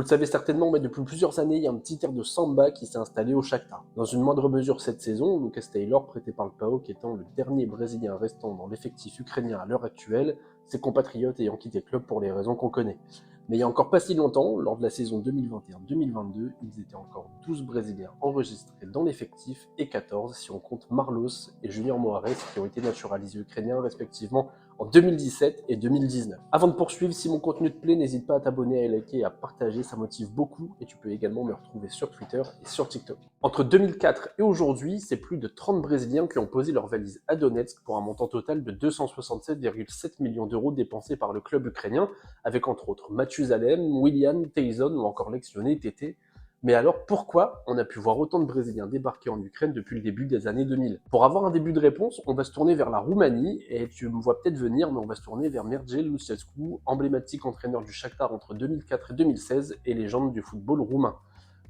Vous le savez certainement, mais depuis plusieurs années, il y a un petit air de samba qui s'est installé au Shakhtar. Dans une moindre mesure cette saison, Lucas Taylor, prêté par le PAOK étant le dernier Brésilien restant dans l'effectif ukrainien à l'heure actuelle, ses compatriotes ayant quitté le club pour les raisons qu'on connaît. Mais il n'y a encore pas si longtemps, lors de la saison 2021-2022, ils étaient encore 12 Brésiliens enregistrés dans l'effectif et 14 si on compte Marlos et Julien Moares qui ont été naturalisés ukrainiens respectivement en 2017 et 2019. Avant de poursuivre, si mon contenu te plaît, n'hésite pas à t'abonner, à liker et à partager, ça motive beaucoup et tu peux également me retrouver sur Twitter et sur TikTok. Entre 2004 et aujourd'hui, c'est plus de 30 Brésiliens qui ont posé leur valise à Donetsk pour un montant total de 267,7 millions d'euros dépensés par le club ukrainien, avec entre autres Mathusalem, Willian, Tyson ou encore l'ex-lyonnais Tété. Mais alors pourquoi on a pu voir autant de Brésiliens débarquer en Ukraine depuis le début des années 2000? Pour avoir un début de réponse, on va se tourner vers la Roumanie, et tu me vois peut-être venir, mais on va se tourner vers Mircea Lucescu, emblématique entraîneur du Shakhtar entre 2004 et 2016 et légende du football roumain.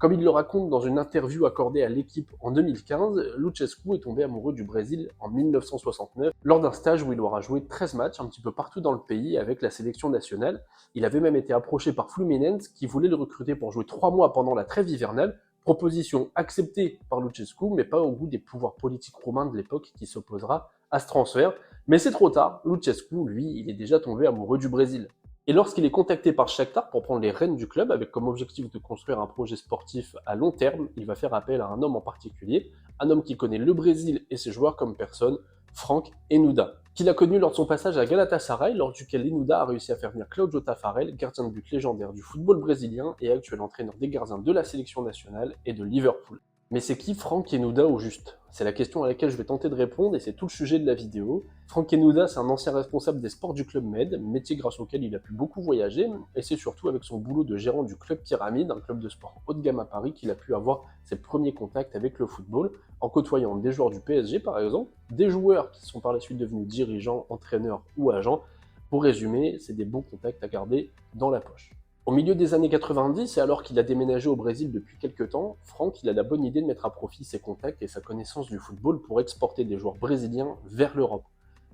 Comme il le raconte dans une interview accordée à l'équipe en 2015, Lucescu est tombé amoureux du Brésil en 1969 lors d'un stage où il aura joué 13 matchs un petit peu partout dans le pays avec la sélection nationale. Il avait même été approché par Fluminense qui voulait le recruter pour jouer 3 mois pendant la trêve hivernale, proposition acceptée par Lucescu mais pas au goût des pouvoirs politiques roumains de l'époque qui s'opposera à ce transfert. Mais c'est trop tard, Lucescu, lui, il est déjà tombé amoureux du Brésil. Et lorsqu'il est contacté par Shakhtar pour prendre les rênes du club avec comme objectif de construire un projet sportif à long terme, il va faire appel à un homme en particulier, un homme qui connaît le Brésil et ses joueurs comme personne, Franck Enouda, qu'il a connu lors de son passage à Galatasaray, lors duquel Enouda a réussi à faire venir Claudio Taffarel, gardien de but légendaire du football brésilien et actuel entraîneur des gardiens de la sélection nationale et de Liverpool. Mais c'est qui Franck Enouda au juste? C'est la question à laquelle je vais tenter de répondre et c'est tout le sujet de la vidéo. Franck Enouda, c'est un ancien responsable des sports du Club Med, métier grâce auquel il a pu beaucoup voyager, et c'est surtout avec son boulot de gérant du Club Pyramide, un club de sport haut de gamme à Paris, qu'il a pu avoir ses premiers contacts avec le football, en côtoyant des joueurs du PSG par exemple, des joueurs qui sont par la suite devenus dirigeants, entraîneurs ou agents. Pour résumer, c'est des bons contacts à garder dans la poche. Au milieu des années 90, et alors qu'il a déménagé au Brésil depuis quelques temps, Franck il a la bonne idée de mettre à profit ses contacts et sa connaissance du football pour exporter des joueurs brésiliens vers l'Europe.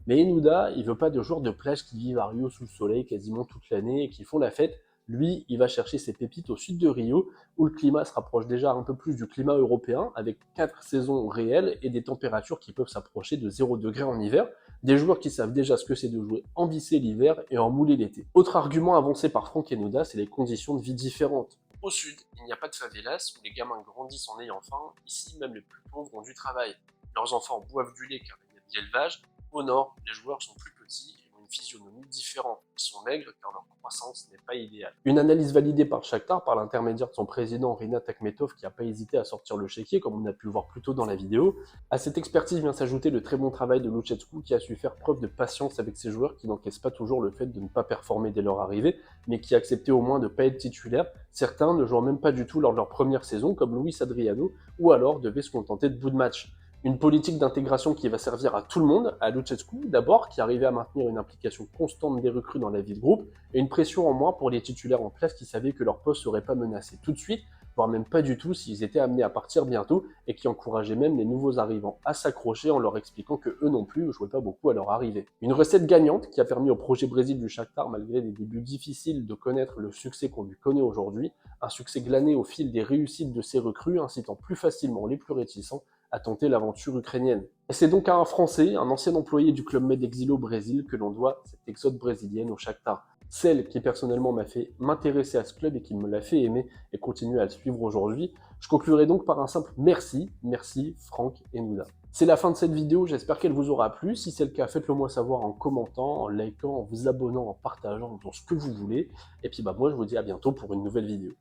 Mais Enouda, il veut pas de joueurs de plage qui vivent à Rio sous le soleil quasiment toute l'année et qui font la fête. Lui, il va chercher ses pépites au sud de Rio, où le climat se rapproche déjà un peu plus du climat européen, avec 4 saisons réelles et des températures qui peuvent s'approcher de 0 degré en hiver. Des joueurs qui savent déjà ce que c'est de jouer en vissé l'hiver et en moulé l'été. Autre argument avancé par Franck Enouda, c'est les conditions de vie différentes. Au sud, il n'y a pas de favelas où les gamins grandissent en ayant faim. Ici, même les plus pauvres ont du travail. Leurs enfants boivent du lait car il y a de l'élevage. Au nord, les joueurs sont plus petits et ont une physionomie différente. Ils sont maigres car leur croissance n'est pas idéale. Une analyse validée par Shakhtar par l'intermédiaire de son président Rinat Akhmetov qui n'a pas hésité à sortir le chéquier comme on a pu le voir plus tôt dans la vidéo. À cette expertise vient s'ajouter le très bon travail de Lucescu qui a su faire preuve de patience avec ses joueurs qui n'encaissent pas toujours le fait de ne pas performer dès leur arrivée, mais qui acceptaient au moins de ne pas être titulaires. Certains ne jouent même pas du tout lors de leur première saison comme Luis Adriano ou alors devaient se contenter de bout de match. Une politique d'intégration qui va servir à tout le monde, à Lucescu d'abord, qui arrivait à maintenir une implication constante des recrues dans la vie de groupe, et une pression en moins pour les titulaires en place qui savaient que leur poste serait pas menacé tout de suite, voire même pas du tout s'ils étaient amenés à partir bientôt, et qui encourageait même les nouveaux arrivants à s'accrocher en leur expliquant que eux non plus ne jouaient pas beaucoup à leur arrivée. Une recette gagnante qui a permis au projet Brésil du Shakhtar, malgré des débuts difficiles, de connaître le succès qu'on lui connaît aujourd'hui, un succès glané au fil des réussites de ses recrues, incitant plus facilement les plus réticents à tenter l'aventure ukrainienne. Et c'est donc à un Français, un ancien employé du Club Med exilé au Brésil, que l'on doit cette exode brésilienne au Shakhtar. Celle qui personnellement m'a fait m'intéresser à ce club et qui me l'a fait aimer et continue à le suivre aujourd'hui. Je conclurai donc par un simple merci, merci Franck Enouda. C'est la fin de cette vidéo, j'espère qu'elle vous aura plu. Si c'est le cas, faites-le moi savoir en commentant, en likant, en vous abonnant, en partageant, dans ce que vous voulez. Et puis moi je vous dis à bientôt pour une nouvelle vidéo.